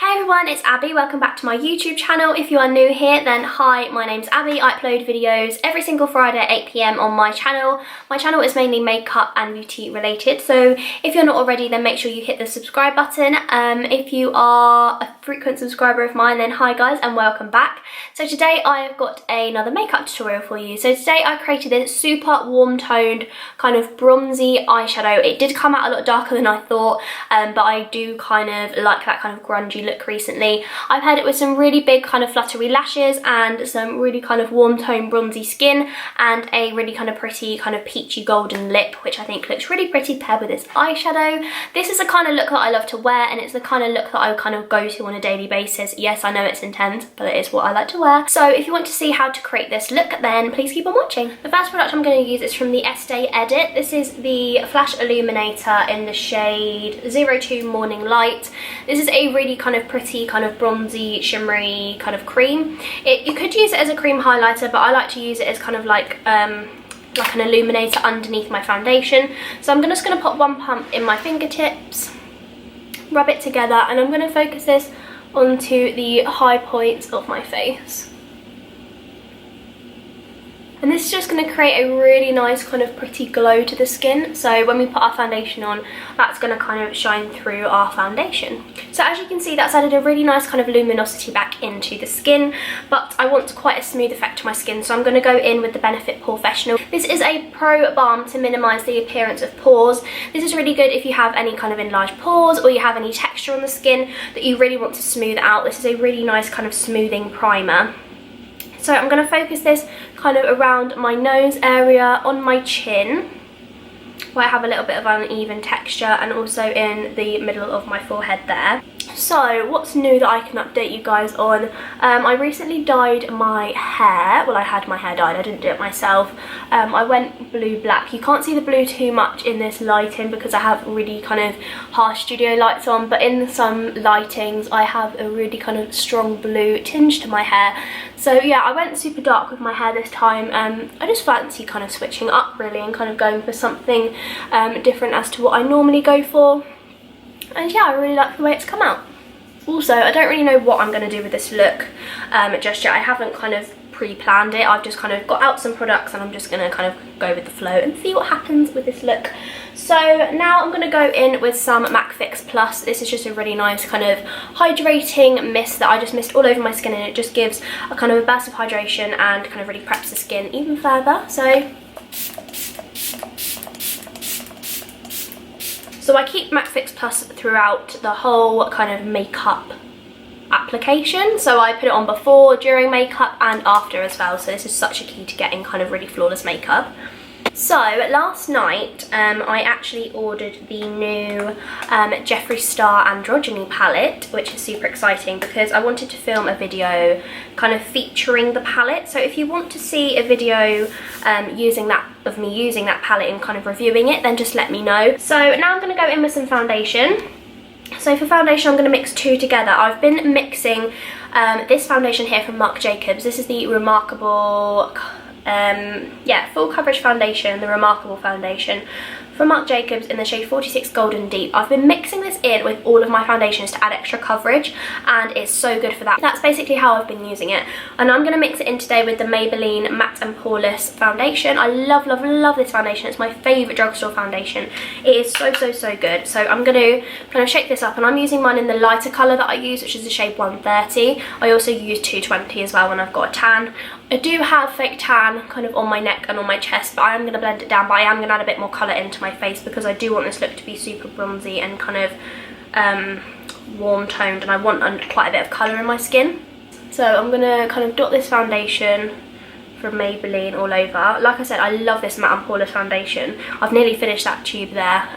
Hi everyone, it's Abby. Welcome back to my YouTube channel. If you are new here, then hi, my name's Abby. I upload videos every single Friday at 8 PM on my channel. My channel is mainly makeup and beauty related, so if you're not already, then make sure you hit the subscribe button. If you are a frequent subscriber of mine, then hi guys and welcome back. So today I have got another makeup tutorial for you. So today I created this super warm toned kind of bronzy eyeshadow. It did come out a lot darker than I thought, but I do kind of like that kind of grungy look recently. I've had it with some really big kind of fluttery lashes and some really kind of warm tone bronzy skin and a really kind of pretty kind of peachy golden lip, which I think looks really pretty paired with this eyeshadow. This is the kind of look that I love to wear, and it's the kind of look that I kind of go to on a daily basis. Yes, I know it's intense, but it is what I like to wear. So if you want to see how to create this look, then please keep on watching. The first product I'm going to use is from the Estee Edit. This is the Flash Illuminator in the shade 02 Morning Light. This is a really kind of pretty kind of bronzy shimmery kind of cream. You could use it as a cream highlighter, but I like to use it as kind of like an illuminator underneath my foundation. So I'm just going to pop one pump in my fingertips, rub it together, and I'm going to focus this onto the high points of my face. And this is just going to create a really nice kind of pretty glow to the skin. So when we put our foundation on, that's going to kind of shine through our foundation. So as you can see, that's added a really nice kind of luminosity back into the skin, but I want quite a smooth effect to my skin, so I'm going to go in with the Benefit Professional. This is a pro balm to minimise the appearance of pores. This is really good if you have any kind of enlarged pores or you have any texture on the skin that you really want to smooth out. This is a really nice kind of smoothing primer. So I'm going to focus this kind of around my nose area, on my chin, where I have a little bit of uneven texture, and also in the middle of my forehead there. So what's new that I can update you guys on? I recently dyed my hair. Well, I had my hair dyed, I didn't do it myself. I went blue black. You can't see the blue too much in this lighting because I have really kind of harsh studio lights on, but in some lightings I have a really kind of strong blue tinge to my hair. So yeah, I went super dark with my hair this time. I just fancy kind of switching up really and kind of going for something different as to what I normally go for. And yeah, I really like the way it's come out. Also, I don't really know what I'm going to do with this look just yet. I haven't kind of pre-planned it. I've just kind of got out some products and I'm just going to kind of go with the flow and see what happens with this look. So now I'm going to go in with some MAC Fix Plus. This is just a really nice kind of hydrating mist that I just mist all over my skin, and it just gives a kind of a burst of hydration and kind of really preps the skin even further. So I keep MAC Fix Plus throughout the whole kind of makeup application. So I put it on before, during makeup and after as well. So this is such a key to getting kind of really flawless makeup. So last night I actually ordered the new Jeffree Star Androgyny palette, which is super exciting because I wanted to film a video kind of featuring the palette. So if you want to see a video of me using that palette and kind of reviewing it, then just let me know. So now I'm going to go in with some foundation. So for foundation I'm going to mix two together. I've been mixing this foundation here from Marc Jacobs. This is the Remarkable full coverage foundation, the Remarkable foundation from Marc Jacobs in the shade 46 Golden Deep. I've been mixing this in with all of my foundations to add extra coverage, and it's so good for that. That's basically how I've been using it. And I'm going to mix it in today with the Maybelline Matte and Poreless foundation. I love, love, love this foundation. It's my favourite drugstore foundation. It is so, so, so good. So I'm going to kind of shake this up, and I'm using mine in the lighter colour that I use, which is the shade 130. I also use 220 as well when I've got a tan. I do have fake tan kind of on my neck and on my chest, but I am going to blend it down, but I am going to add a bit more colour into my face because I do want this look to be super bronzy and kind of warm toned, and I want quite a bit of colour in my skin. So I'm going to kind of dot this foundation from Maybelline all over. Like I said, I love this Matte and Poreless foundation. I've nearly finished that tube there.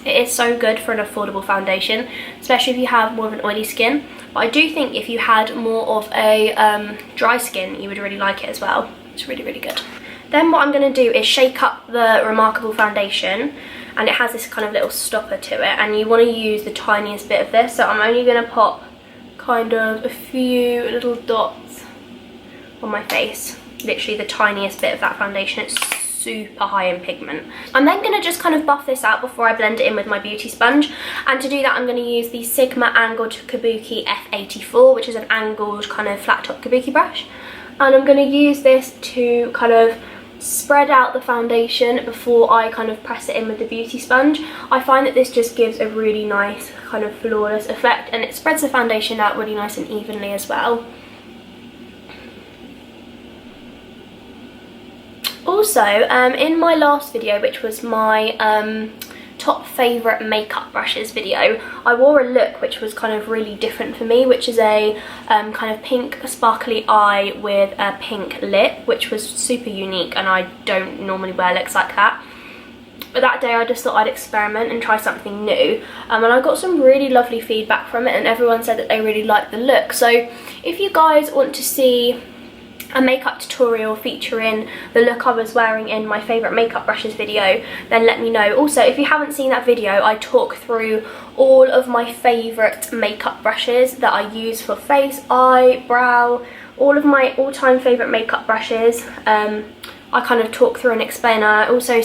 It is so good for an affordable foundation, especially if you have more of an oily skin. But I do think if you had more of a dry skin, you would really like it as well. It's really, really good. Then what I'm going to do is shake up the Remarkable foundation, and it has this kind of little stopper to it, and you want to use the tiniest bit of this. So I'm only going to pop kind of a few little dots on my face. Literally the tiniest bit of that foundation. It's super high in pigment. I'm then going to just kind of buff this out before I blend it in with my beauty sponge, and to do that I'm going to use the Sigma Angled Kabuki F84, which is an angled kind of flat top kabuki brush, and I'm going to use this to kind of spread out the foundation before I kind of press it in with the beauty sponge. I find that this just gives a really nice kind of flawless effect, and it spreads the foundation out really nice and evenly as well. Also, in my last video, which was my top favourite makeup brushes video, I wore a look which was kind of really different for me, which is a kind of pink sparkly eye with a pink lip, which was super unique, and I don't normally wear looks like that. But that day I just thought I'd experiment and try something new, and I got some really lovely feedback from it, and everyone said that they really liked the look. So if you guys want to see a makeup tutorial featuring the look I was wearing in my favourite makeup brushes video, then let me know. Also, if you haven't seen that video, I talk through all of my favourite makeup brushes that I use for face, eye, brow, all of my all-time favourite makeup brushes. I kind of talk through and explain. I also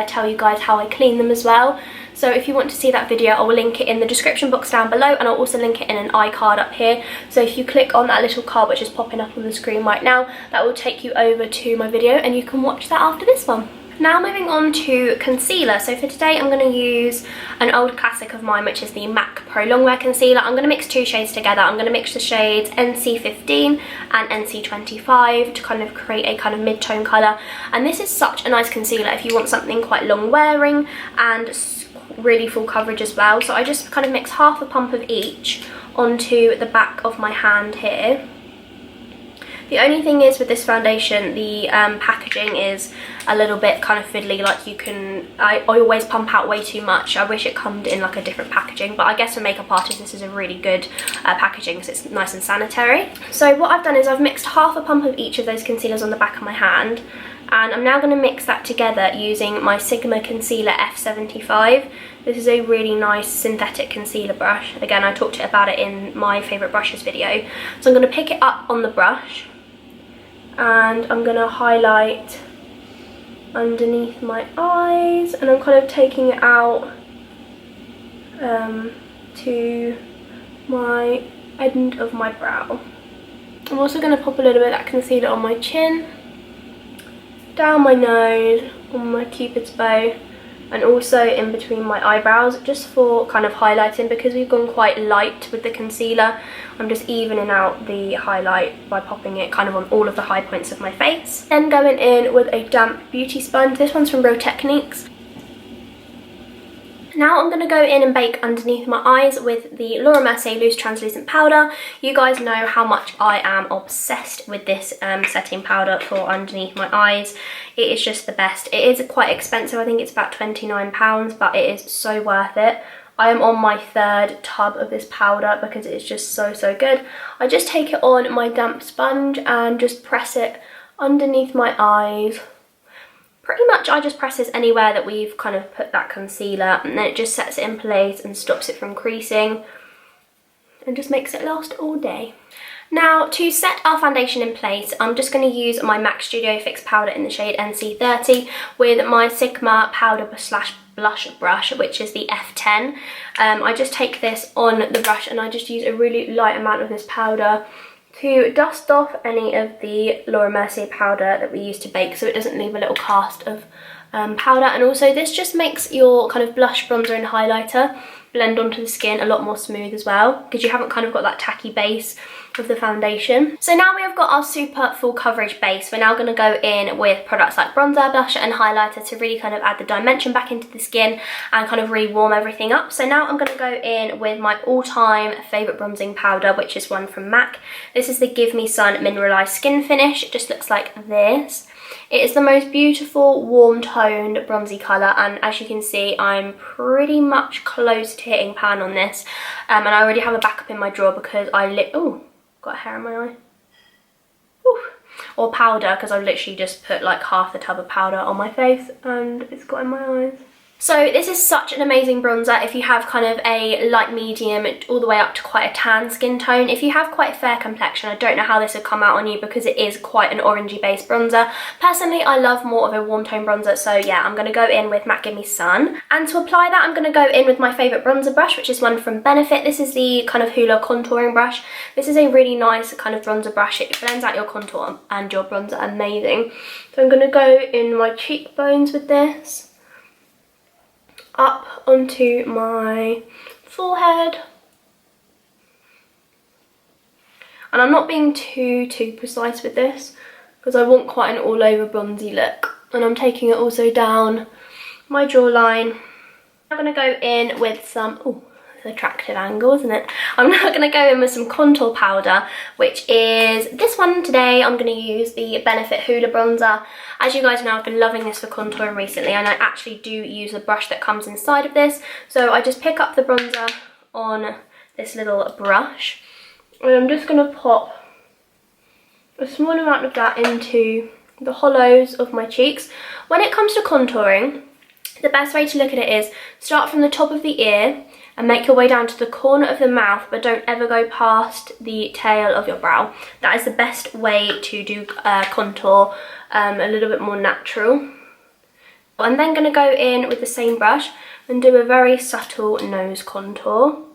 tell you guys how I clean them as well. So if you want to see that video, I will link it in the description box down below, and I'll also link it in an iCard up here. So if you click on that little card which is popping up on the screen right now, that will take you over to my video, and you can watch that after this one. Now moving on to concealer. So for today I'm going to use an old classic of mine, which is the MAC Pro Longwear Concealer. I'm going to mix two shades together. I'm going to mix the shades NC15 and NC25 to kind of create a kind of mid-tone colour. And this is such a nice concealer if you want something quite long wearing and really full coverage as well. So I just kind of mix half a pump of each onto the back of my hand here. The only thing is with this foundation, the packaging is a little bit kind of fiddly. Like I always pump out way too much. I wish it come in like a different packaging, but I guess for makeup artists this is a really good packaging because it's nice and sanitary. So what I've done is I've mixed half a pump of each of those concealers on the back of my hand, and I'm now going to mix that together using my Sigma Concealer F75. This is a really nice synthetic concealer brush. Again, I talked about it in my favourite brushes video. So I'm going to pick it up on the brush, and I'm going to highlight underneath my eyes, and I'm kind of taking it out to my end of my brow. I'm also going to pop a little bit of that concealer on my chin, down my nose, on my cupid's bow, and also in between my eyebrows, just for kind of highlighting. Because we've gone quite light with the concealer, I'm just evening out the highlight by popping it kind of on all of the high points of my face. Then going in with a damp beauty sponge. This one's from Real Techniques. Now I'm going to go in and bake underneath my eyes with the Laura Mercier Loose Translucent Powder. You guys know how much I am obsessed with this setting powder for underneath my eyes. It is just the best. It is quite expensive. I think it's about £29, but it is so worth it. I am on my third tub of this powder because it's just so good. I just take it on my damp sponge and just press it underneath my eyes. Pretty much I just press this anywhere that we've kind of put that concealer, and then it just sets it in place and stops it from creasing and just makes it last all day. Now to set our foundation in place, I'm just going to use my MAC Studio Fix powder in the shade NC30 with my Sigma powder slash blush brush, which is the F10. I just take this on the brush and I just use a really light amount of this powder to dust off any of the Laura Mercier powder that we used to bake, so it doesn't leave a little cast of powder. And also this just makes your kind of blush, bronzer and highlighter blend onto the skin a lot more smooth as well, because you haven't kind of got that tacky base of the foundation. So now we have got our super full coverage base, we're now going to go in with products like bronzer, blusher and highlighter to really kind of add the dimension back into the skin and kind of really warm everything up. So now I'm going to go in with my all-time favourite bronzing powder, which is one from MAC. This is the Give Me Sun Mineralized Skin Finish. It just looks like this. It is the most beautiful warm toned bronzy colour, and as you can see I'm pretty much close to hitting pan on this, and I already have a backup in my drawer because oh, got a hair in my eye. Ooh. Or powder, because I've literally just put like half the tub of powder on my face and it's got in my eyes. So this is such an amazing bronzer if you have kind of a light medium all the way up to quite a tan skin tone. If you have quite a fair complexion, I don't know how this would come out on you because it is quite an orangey based bronzer. Personally, I love more of a warm tone bronzer, so yeah, I'm going to go in with MAC Gimme Sun. And to apply that, I'm going to go in with my favourite bronzer brush, which is one from Benefit. This is the kind of Hoola contouring brush. This is a really nice kind of bronzer brush. It blends out your contour and your bronzer amazing. So I'm going to go in my cheekbones with this, up onto my forehead, and I'm not being too precise with this because I want quite an all over bronzy look, and I'm taking it also down my jawline. I'm going to go in with some, oh, it's an attractive angle, isn't it? I'm now going to go in with some contour powder, which is this one today. I'm going to use the Benefit Hoola bronzer. As you guys know, I've been loving this for contouring recently, and I actually do use the brush that comes inside of this. So I just pick up the bronzer on this little brush, and I'm just going to pop a small amount of that into the hollows of my cheeks. When it comes to contouring, the best way to look at it is start from the top of the ear and make your way down to the corner of the mouth, but don't ever go past the tail of your brow. That is the best way to do contour, a little bit more natural. I'm then going to go in with the same brush and do a very subtle nose contour.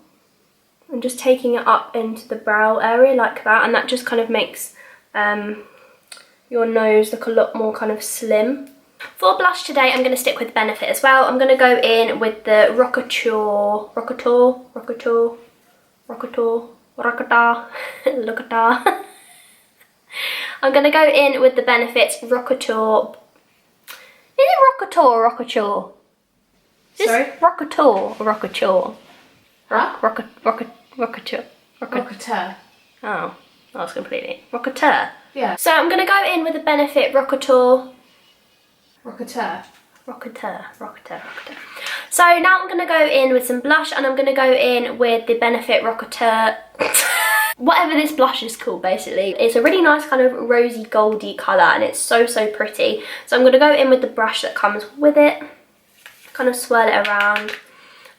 I'm just taking it up into the brow area like that, and that just kind of makes your nose look a lot more kind of slim. For blush today, I'm going to stick with Benefit as well. I'm going to go in with the Rockator, I'm going to go in with the Benefit Rockator. Is it Rockator or Rockator? Sorry? Rockator or Rockator? Huh? Rockator. Rockateur. Oh, that was completely. Rockateur. Yeah. So I'm going to go in with the Benefit Rockateur. Rockateur. So now I'm going to go in with some blush, and I'm going to go in with the Benefit Rockateur. Whatever this blush is called, basically. It's a really nice kind of rosy goldy colour, and it's so pretty. So I'm going to go in with the brush that comes with it, kind of swirl it around.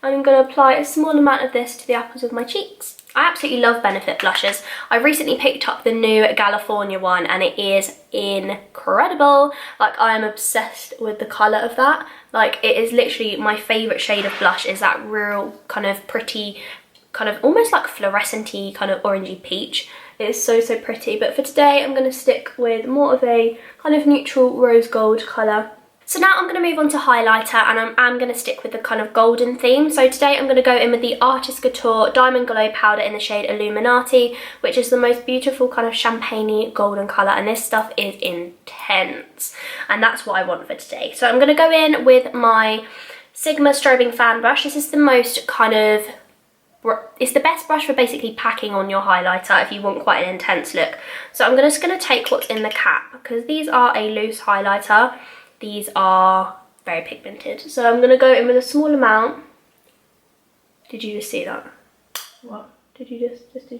I'm going to apply a small amount of this to the apples of my cheeks. I absolutely love Benefit blushes. I recently picked up the new California one, and it is incredible. Like, I am obsessed with the colour of that. Like, it is literally my favourite shade of blush, is that real kind of pretty, kind of almost like fluorescent-y kind of orangey peach. It is so pretty. But for today, I'm going to stick with more of a kind of neutral rose gold colour. So now I'm going to move on to highlighter, and I'm going to stick with the kind of golden theme. So today I'm going to go in with the Artist Couture Diamond Glow Powder in the shade Illuminati, which is the most beautiful kind of champagne-y golden colour, and this stuff is intense. And that's what I want for today. So I'm going to go in with my Sigma Strobing Fan Brush. This is the most kind of, it's the best brush for basically packing on your highlighter if you want quite an intense look. So I'm just going to take what's in the cap, because these are a loose highlighter. These are very pigmented. So I'm going to go in with a small amount. Did you just see that? What? Did you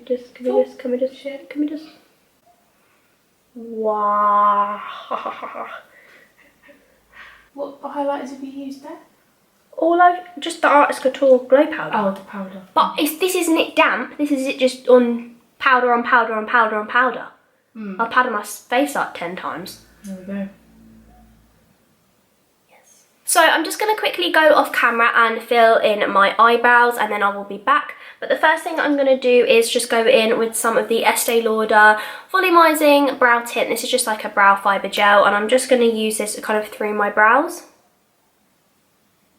just, can we just, wow. What highlighters have you used there? Just the Artist Couture Glow Powder. Oh, the powder. But this isn't it damp. This is it just on powder on powder on powder on powder. I'll powder my face up 10 times. There we go. So I'm just going to quickly go off camera and fill in my eyebrows, and then I will be back. But the first thing I'm going to do is just go in with some of the Estee Lauder Volumizing Brow Tint. This is just like a brow fibre gel, and I'm just going to use this kind of through my brows.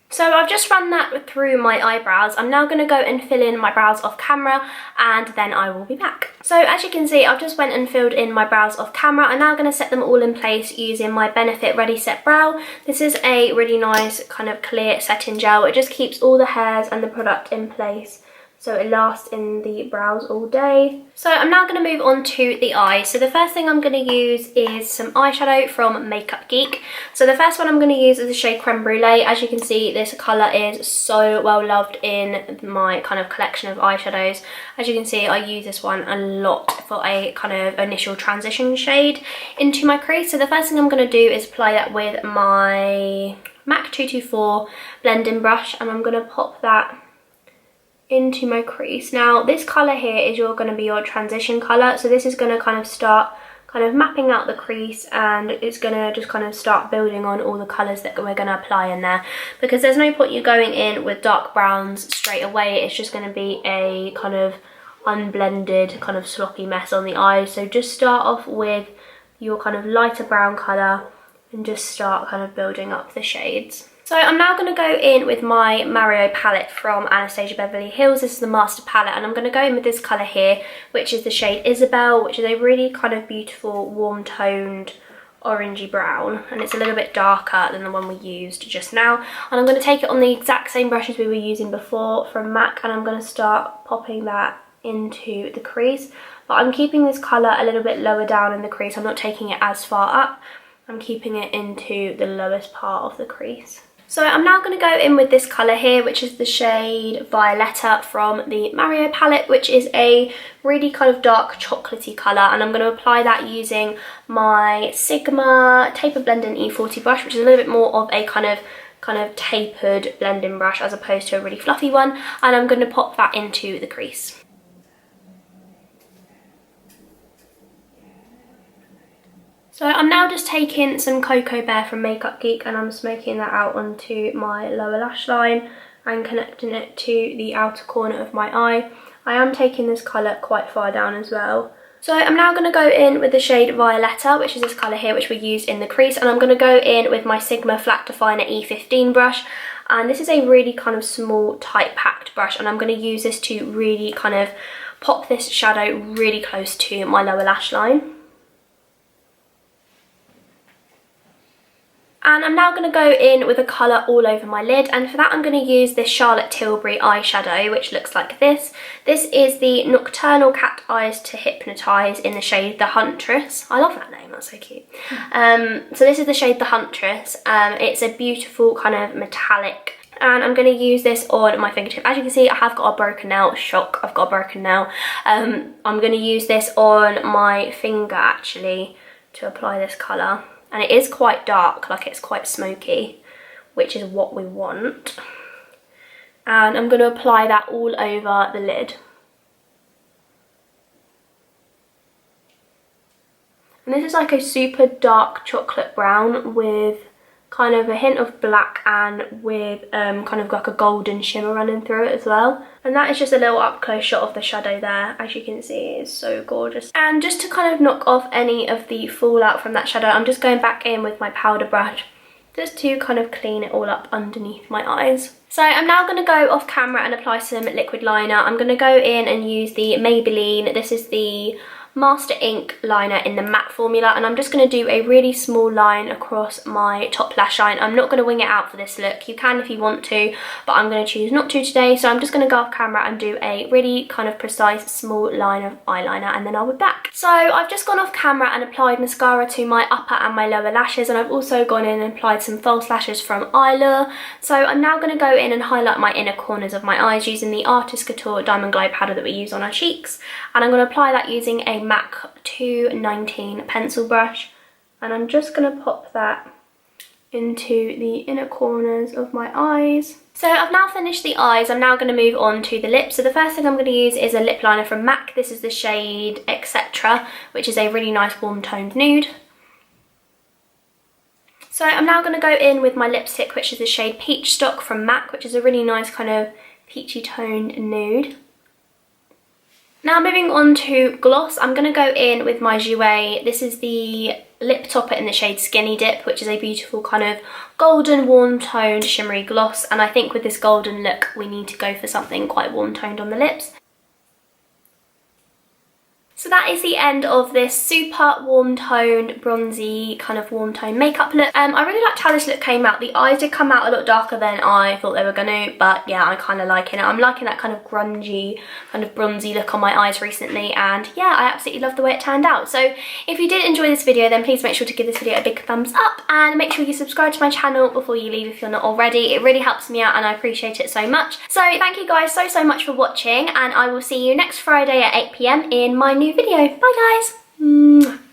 So I've just run that through my eyebrows. I'm now going to go and fill in my brows off camera, and then I will be back. So as you can see, I've just went and filled in my brows off camera. I'm now going to set them all in place using my Benefit Ready Set Brow. This is a really nice kind of clear setting gel. It just keeps all the hairs and the product in place so it lasts in the brows all day. So I'm now going to move on to the eyes. So the first thing I'm going to use is some eyeshadow from Makeup Geek. So the first one I'm going to use is the shade Creme Brulee. As you can see, this colour is so well loved in my kind of collection of eyeshadows. As you can see, I use this one a lot for a kind of initial transition shade into my crease. So the first thing I'm going to do is apply that with my MAC 224 blending brush, and I'm going to pop that into my crease. Now this colour here is going to be your transition colour, so this is going to kind of start kind of mapping out the crease, and it's going to just kind of start building on all the colours that we're going to apply in there, because there's no point you going in with dark browns straight away. It's just going to be a kind of unblended kind of sloppy mess on the eyes. So just start off with your kind of lighter brown colour and just start kind of building up the shades. So I'm now going to go in with my Mario palette from Anastasia Beverly Hills. This is the Master palette, and I'm going to go in with this colour here, which is the shade Isabel, which is a really kind of beautiful warm toned orangey brown, and it's a little bit darker than the one we used just now. And I'm going to take it on the exact same brush as we were using before from MAC, and I'm going to start popping that into the crease. But I'm keeping this colour a little bit lower down in the crease. I'm not taking it as far up. I'm keeping it into the lowest part of the crease. So I'm now going to go in with this colour here, which is the shade Violetta from the Mario palette, which is a really kind of dark chocolatey colour, and I'm going to apply that using my Sigma Taper Blending E40 brush, which is a little bit more of a kind of tapered blending brush as opposed to a really fluffy one, and I'm going to pop that into the crease. So I'm now just taking some Cocoa Bear from Makeup Geek, and I'm smoking that out onto my lower lash line and connecting it to the outer corner of my eye. I am taking this colour quite far down as well. So I'm now going to go in with the shade Violetta, which is this colour here, which we used in the crease, and I'm going to go in with my Sigma Flat Definer E15 brush. And this is a really kind of small, tight packed brush, and I'm going to use this to really kind of pop this shadow really close to my lower lash line. And I'm now going to go in with a colour all over my lid, and for that I'm going to use this Charlotte Tilbury eyeshadow, which looks like this. This is the Nocturnal Cat Eyes to Hypnotise in the shade The Huntress. I love that name, that's so cute. So this is the shade The Huntress. It's a beautiful kind of metallic, and I'm going to use this on my fingertip. As you can see, I have got a broken nail. Shock, I've got a broken nail. I'm going to use this on my finger actually to apply this colour. And it is quite dark, like it's quite smoky, which is what we want. And I'm going to apply that all over the lid. And this is like a super dark chocolate brown with kind of a hint of black and with kind of like a golden shimmer running through it as well. And that is just a little up close shot of the shadow there. As you can see, it's so gorgeous. And just to kind of knock off any of the fallout from that shadow, I'm just going back in with my powder brush just to kind of clean it all up underneath my eyes. So I'm now going to go off camera and apply some liquid liner. I'm going to go in and use the Maybelline. This is the Master Ink liner in the matte formula, and I'm just going to do a really small line across my top lash line. I'm not going to wing it out for this look. You can if you want to, but I'm going to choose not to today. So I'm just going to go off camera and do a really kind of precise small line of eyeliner, and then I'll be back. So I've just gone off camera and applied mascara to my upper and my lower lashes, and I've also gone in and applied some false lashes from Eyelure. So I'm now going to go in and highlight my inner corners of my eyes using the Artist Couture Diamond Glow powder that we use on our cheeks, and I'm going to apply that using a MAC 219 pencil brush, and I'm just going to pop that into the inner corners of my eyes. So I've now finished the eyes. I'm now going to move on to the lips. So the first thing I'm going to use is a lip liner from MAC. This is the shade Etc., which is a really nice warm toned nude. So I'm now going to go in with my lipstick, which is the shade Peach Stock from MAC, which is a really nice kind of peachy toned nude. Now moving on to gloss, I'm going to go in with my Jouer. This is the lip topper in the shade Skinny Dip, which is a beautiful kind of golden warm toned shimmery gloss, and I think with this golden look we need to go for something quite warm toned on the lips. So that is the end of this super warm tone, bronzy, kind of warm tone makeup look. I really liked how this look came out. The eyes did come out a lot darker than I thought they were going to, but yeah, I'm kind of liking it. I'm liking that kind of grungy, kind of bronzy look on my eyes recently, and yeah, I absolutely love the way it turned out. So if you did enjoy this video, then please make sure to give this video a big thumbs up, and make sure you subscribe to my channel before you leave if you're not already. It really helps me out and I appreciate it so much. So thank you guys so much for watching, and I will see you next Friday at 8 PM in my new video. Bye guys! Mwah.